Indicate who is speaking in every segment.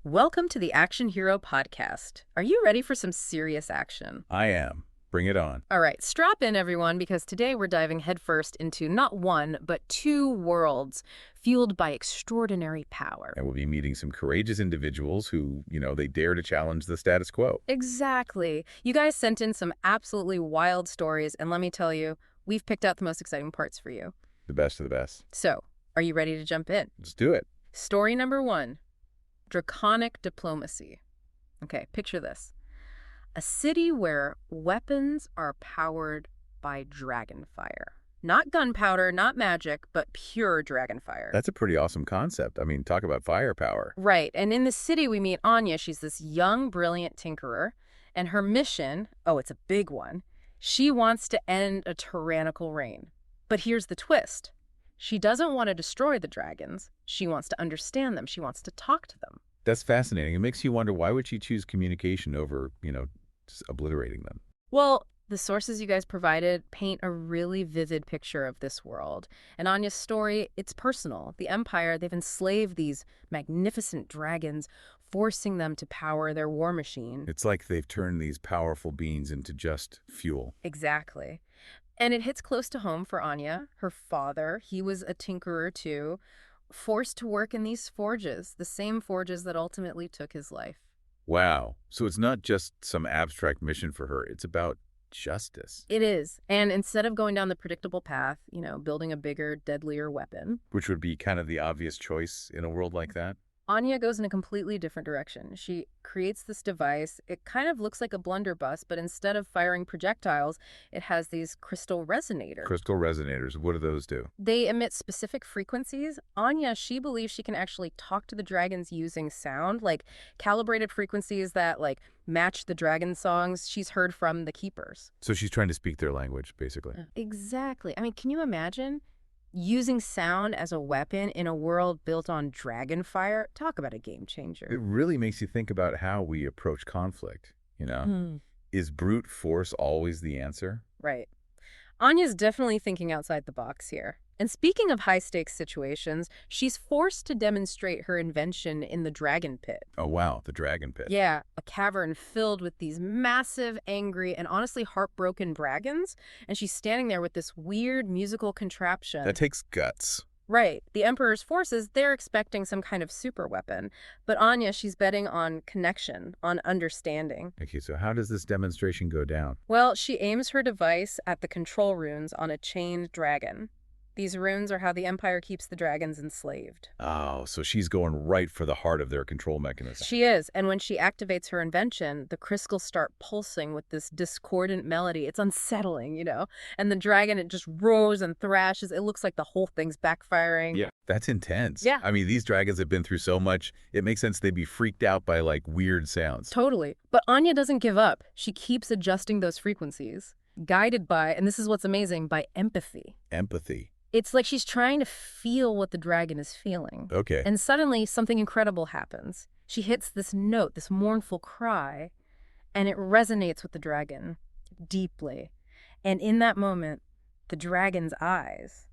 Speaker 1: Welcome to the Action Hero Podcast. Are you ready for some serious action?
Speaker 2: I am. Bring it on.
Speaker 1: All right, strap in, everyone, because today we're diving headfirst into not one, but two worlds fueled by extraordinary power.
Speaker 2: And we'll be meeting some courageous individuals who, they dare to challenge the status quo.
Speaker 1: Exactly. You guys sent in some absolutely wild stories, and let me tell you, we've picked out the most exciting parts for you.
Speaker 2: The best of the best.
Speaker 1: So, are you ready to jump in?
Speaker 2: Let's do it.
Speaker 1: Story number 1, Draconic diplomacy. Okay, picture this. A city where weapons are powered by dragonfire. Not gunpowder, not magic, but pure dragonfire.
Speaker 2: That's a pretty awesome concept. I mean, talk about firepower.
Speaker 1: Right, and in the city we meet Anya. She's this young, brilliant tinkerer, and her mission, oh, it's a big one, she wants to end a tyrannical reign. But here's the twist. She doesn't want to destroy the dragons. She wants to understand them. She wants to talk to them.
Speaker 2: That's fascinating. It makes you wonder, why would she choose communication over, just obliterating them?
Speaker 1: Well, the sources you guys provided paint a really vivid picture of this world. And Anya's story, it's personal. The Empire, they've enslaved these magnificent dragons, forcing them to power their war machine.
Speaker 2: It's like they've turned these powerful beings into just fuel.
Speaker 1: Exactly. And it hits close to home for Anya. Her father, he was a tinkerer too, forced to work in these forges, the same forges that ultimately took his life.
Speaker 2: Wow. So it's not just some abstract mission for her. It's about justice.
Speaker 1: It is. And instead of going down the predictable path, building a bigger, deadlier weapon,
Speaker 2: Which would be kind of the obvious choice in a world like that.
Speaker 1: Anya goes in a completely different direction. She creates this device. It kind of looks like a blunderbuss, but instead of firing projectiles, it has these crystal-resonators.
Speaker 2: Crystal-resonators, what do those do?
Speaker 1: They emit specific frequencies. Anya, she believes she can actually talk to the dragons using sound, like calibrated frequencies that match the dragon songs she's heard from the keepers.
Speaker 2: So she's trying to speak their language, basically.
Speaker 1: Exactly. I mean, can you imagine using sound as a weapon in a world built on dragonfire? Talk about a game changer.
Speaker 2: It really makes you think about how we approach conflict, Is brute force always the answer?
Speaker 1: Right. Anya's definitely thinking outside the box here. And speaking of high-stakes situations, she's forced to demonstrate her invention in the dragon pit.
Speaker 2: Oh, wow, the dragon pit.
Speaker 1: Yeah, a cavern filled with these massive, angry, and honestly heartbroken dragons. And she's standing there with this weird musical contraption.
Speaker 2: That takes guts.
Speaker 1: Right. The Emperor's forces, they're expecting some kind of super weapon. But Anya, she's betting on connection, on understanding.
Speaker 2: Okay, so how does this demonstration go down?
Speaker 1: Well, she aims her device at the control runes on a chained dragon. These runes are how the Empire keeps the dragons enslaved.
Speaker 2: Oh, so she's going right for the heart of their control mechanism.
Speaker 1: She is, and when she activates her invention, the crystals start pulsing with this discordant melody. It's unsettling, And the dragon, it just roars and thrashes. It looks like the whole thing's backfiring.
Speaker 2: Yeah, that's intense.
Speaker 1: Yeah.
Speaker 2: I mean, these dragons have been through so much, it makes sense they'd be freaked out by, weird sounds.
Speaker 1: Totally. But Anya doesn't give up. She keeps adjusting those frequencies, guided by, and this is what's amazing, by empathy.
Speaker 2: Empathy.
Speaker 1: It's like she's trying to feel what the dragon is feeling.
Speaker 2: Okay.
Speaker 1: And suddenly something incredible happens. She hits this note, this mournful cry, and it resonates with the dragon deeply. And in that moment, the dragon's eyes,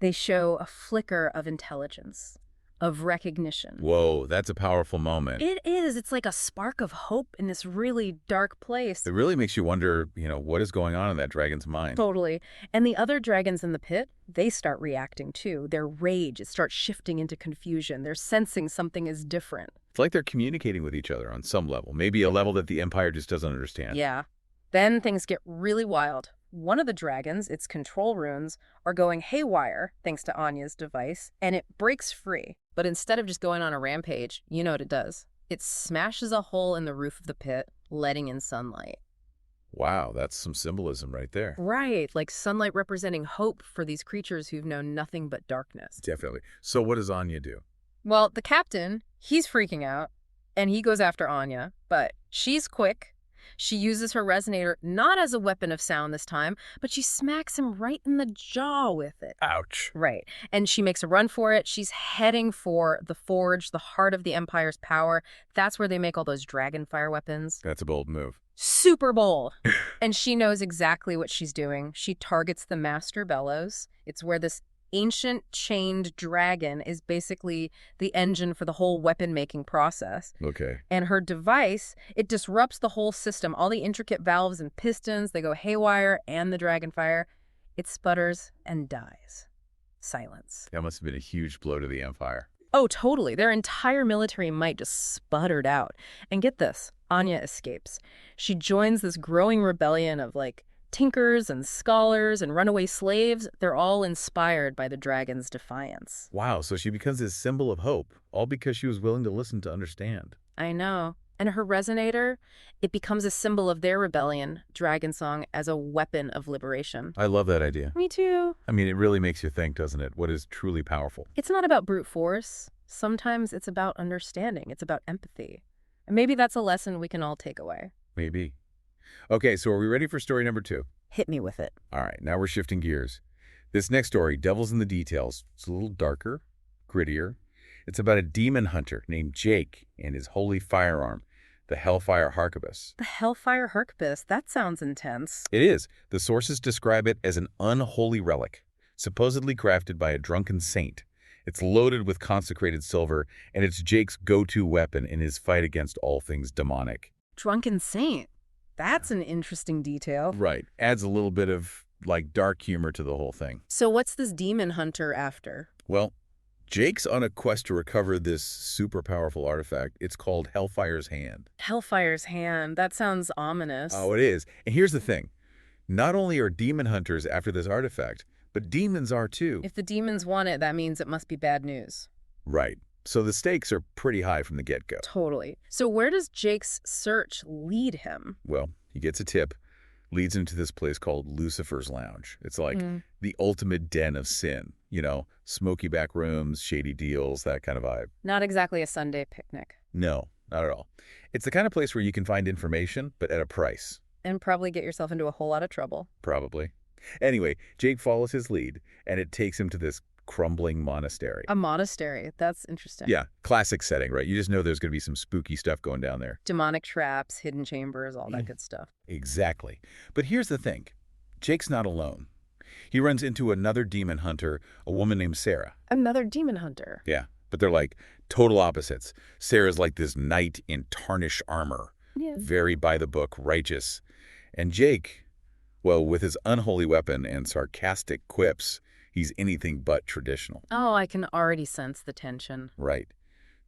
Speaker 1: they show a flicker of intelligence, of recognition.
Speaker 2: Whoa, that's a powerful moment.
Speaker 1: It is. It's like a spark of hope in this really dark place.
Speaker 2: It really makes you wonder, what is going on in that dragon's mind.
Speaker 1: Totally. And the other dragons in the pit, they start reacting too. Their rage, it starts shifting into confusion. They're sensing something is different.
Speaker 2: It's like they're communicating with each other on some level, maybe a level that the Empire just doesn't understand.
Speaker 1: Yeah. Then things get really wild. One of the dragons, its control runes, are going haywire thanks to Anya's device, and it breaks free. But instead of just going on a rampage, you know what it does. It smashes a hole in the roof of the pit, letting in sunlight.
Speaker 2: Wow, that's some symbolism right there.
Speaker 1: Right, like sunlight representing hope for these creatures who've known nothing but darkness.
Speaker 2: Definitely. So what does Anya do?
Speaker 1: Well, the captain, he's freaking out, and he goes after Anya, but she's quick. She uses her resonator not as a weapon of sound this time, but she smacks him right in the jaw with it.
Speaker 2: Ouch.
Speaker 1: Right. And she makes a run for it. She's heading for the forge, the heart of the Empire's power. That's where they make all those dragonfire weapons.
Speaker 2: That's a bold move.
Speaker 1: Super bold. And she knows exactly what she's doing. She targets the master bellows. It's where this ancient chained dragon is basically the engine for the whole weapon-making process.
Speaker 2: Okay.
Speaker 1: And her device, it disrupts the whole system. All the intricate valves and pistons, they go haywire, and the dragonfire. It sputters and dies. Silence.
Speaker 2: That must have been a huge blow to the Empire.
Speaker 1: Oh, totally. Their entire military might just sputtered out. And get this, Anya escapes. She joins this growing rebellion of, like, tinkers and scholars and runaway slaves. They're all inspired by the dragon's defiance.
Speaker 2: Wow, so she becomes this symbol of hope, all because she was willing to listen to understand.
Speaker 1: I know. And her resonator, it becomes a symbol of their rebellion, Dragonsong, as a weapon of liberation.
Speaker 2: I love that idea.
Speaker 1: Me too.
Speaker 2: I mean, it really makes you think, doesn't it? What is truly powerful?
Speaker 1: It's not about brute force. Sometimes it's about understanding. It's about empathy. And maybe that's a lesson we can all take away.
Speaker 2: Maybe. Okay, so are we ready for story number 2?
Speaker 1: Hit me with it.
Speaker 2: All right, now we're shifting gears. This next story, Devil's in the Details, it's a little darker, grittier. It's about a demon hunter named Jake and his holy firearm, the Hellfire harquebus.
Speaker 1: The Hellfire harquebus, that sounds intense.
Speaker 2: It is. The sources describe it as an unholy relic, supposedly crafted by a drunken saint. It's loaded with consecrated silver, and it's Jake's go-to weapon in his fight against all things demonic.
Speaker 1: Drunken saint. That's an interesting detail.
Speaker 2: Right. Adds a little bit of, like, dark humor to the whole thing.
Speaker 1: So what's this demon hunter after?
Speaker 2: Well, Jake's on a quest to recover this super powerful artifact. It's called Hellfire's Hand.
Speaker 1: Hellfire's hand. That sounds ominous.
Speaker 2: Oh, it is. And here's the thing. Not only are demon hunters after this artifact, but demons are too.
Speaker 1: If the demons want it, that means it must be bad news.
Speaker 2: Right. So the stakes are pretty high from the get-go.
Speaker 1: Totally. So where does Jake's search lead him?
Speaker 2: Well, he gets a tip, leads him to this place called Lucifer's Lounge. It's like the ultimate den of sin. You know, smoky back rooms, shady deals, that kind of vibe.
Speaker 1: Not exactly a Sunday picnic.
Speaker 2: No, not at all. It's the kind of place where you can find information, but at a price.
Speaker 1: And probably get yourself into a whole lot of trouble.
Speaker 2: Probably. Anyway, Jake follows his lead, and it takes him to this crumbling monastery.
Speaker 1: A monastery. That's interesting.
Speaker 2: Yeah, classic setting, right? You just know there's going to be some spooky stuff going down there.
Speaker 1: Demonic traps, hidden chambers, all that good stuff.
Speaker 2: Exactly. But here's the thing. Jake's not alone. He runs into another demon hunter, a woman named Sarah.
Speaker 1: Another demon hunter.
Speaker 2: Yeah, but they're like total opposites. Sarah's like this knight in tarnished armor.
Speaker 1: Yeah.
Speaker 2: Very by-the-book, righteous. And Jake, well, with his unholy weapon and sarcastic quips, he's anything but traditional.
Speaker 1: Oh, I can already sense the tension.
Speaker 2: Right.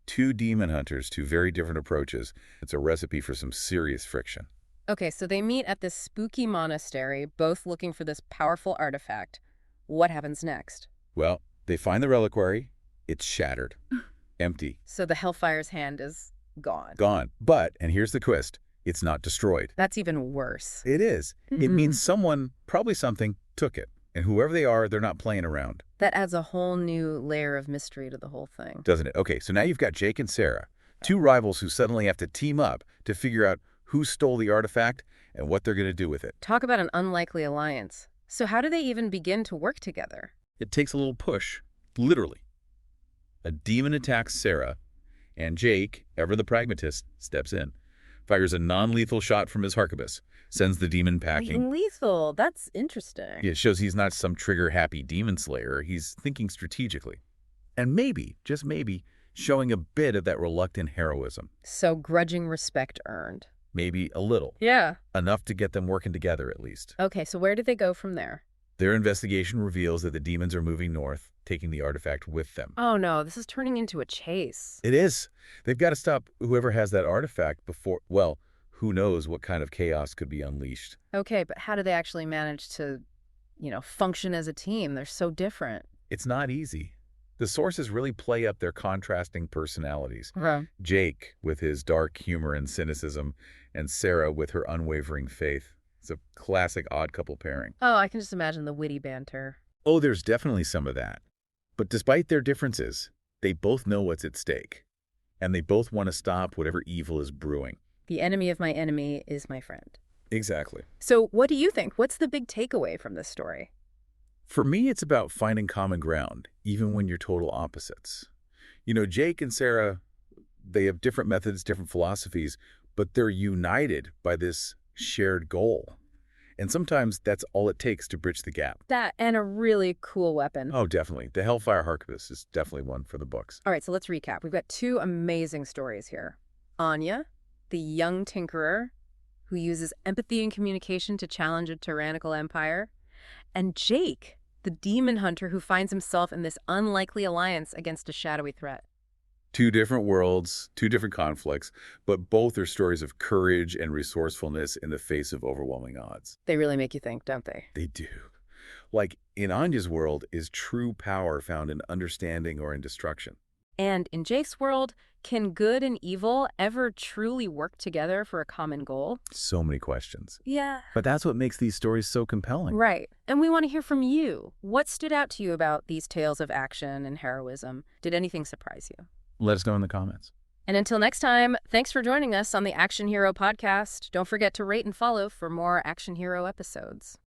Speaker 2: Two demon hunters, two very different approaches. It's a recipe for some serious friction.
Speaker 1: Okay, so they meet at this spooky monastery, both looking for this powerful artifact. What happens next?
Speaker 2: Well, they find the reliquary. It's shattered. Empty.
Speaker 1: So the Hellfire's hand is gone.
Speaker 2: Gone. But, and here's the twist, it's not destroyed.
Speaker 1: That's even worse.
Speaker 2: It is. It means someone, probably something, took it. And whoever they are, they're not playing around.
Speaker 1: That adds a whole new layer of mystery to the whole thing.
Speaker 2: Doesn't it? Okay, so now you've got Jake and Sarah, two rivals who suddenly have to team up to figure out who stole the artifact and what they're going to do with it.
Speaker 1: Talk about an unlikely alliance. So how do they even begin to work together?
Speaker 2: It takes a little push, literally. A demon attacks Sarah, and Jake, ever the pragmatist, steps in, fires a non-lethal shot from his harquebus, sends the demon packing.
Speaker 1: Lethal. That's interesting.
Speaker 2: It shows he's not some trigger-happy demon slayer. He's thinking strategically. And maybe, just maybe, showing a bit of that reluctant heroism.
Speaker 1: So grudging respect earned.
Speaker 2: Maybe a little.
Speaker 1: Yeah.
Speaker 2: Enough to get them working together, at least.
Speaker 1: Okay, so where do they go from there?
Speaker 2: Their investigation reveals that the demons are moving north, taking the artifact with them.
Speaker 1: Oh no, this is turning into a chase.
Speaker 2: It is. They've got to stop whoever has that artifact before, well, who knows what kind of chaos could be unleashed.
Speaker 1: Okay, but how do they actually manage to, function as a team? They're so different.
Speaker 2: It's not easy. The sources really play up their contrasting personalities.
Speaker 1: Right.
Speaker 2: Jake, with his dark humor and cynicism, and Sarah with her unwavering faith. It's a classic odd couple pairing.
Speaker 1: Oh, I can just imagine the witty banter.
Speaker 2: Oh, there's definitely some of that. But despite their differences, they both know what's at stake. And they both want to stop whatever evil is brewing.
Speaker 1: The enemy of my enemy is my friend.
Speaker 2: Exactly.
Speaker 1: So what do you think? What's the big takeaway from this story?
Speaker 2: For me, it's about finding common ground, even when you're total opposites. Jake and Sarah, they have different methods, different philosophies, but they're united by this shared goal. And sometimes that's all it takes to bridge the gap.
Speaker 1: That and a really cool weapon.
Speaker 2: Oh, definitely. The Hellfire harquebus is definitely one for the books.
Speaker 1: All right, so let's recap. We've got two amazing stories here. Anya, the young tinkerer who uses empathy and communication to challenge a tyrannical empire, and Jake, the demon hunter who finds himself in this unlikely alliance against a shadowy threat.
Speaker 2: Two different worlds, two different conflicts, but both are stories of courage and resourcefulness in the face of overwhelming odds.
Speaker 1: They really make you think, don't they?
Speaker 2: They do. Like, in Anya's world, is true power found in understanding or in destruction?
Speaker 1: And in Jake's world, can good and evil ever truly work together for a common goal?
Speaker 2: So many questions.
Speaker 1: Yeah.
Speaker 2: But that's what makes these stories so compelling.
Speaker 1: Right. And we want to hear from you. What stood out to you about these tales of action and heroism? Did anything surprise you?
Speaker 2: Let us know in the comments.
Speaker 1: And until next time, thanks for joining us on the Action Hero podcast. Don't forget to rate and follow for more Action Hero episodes.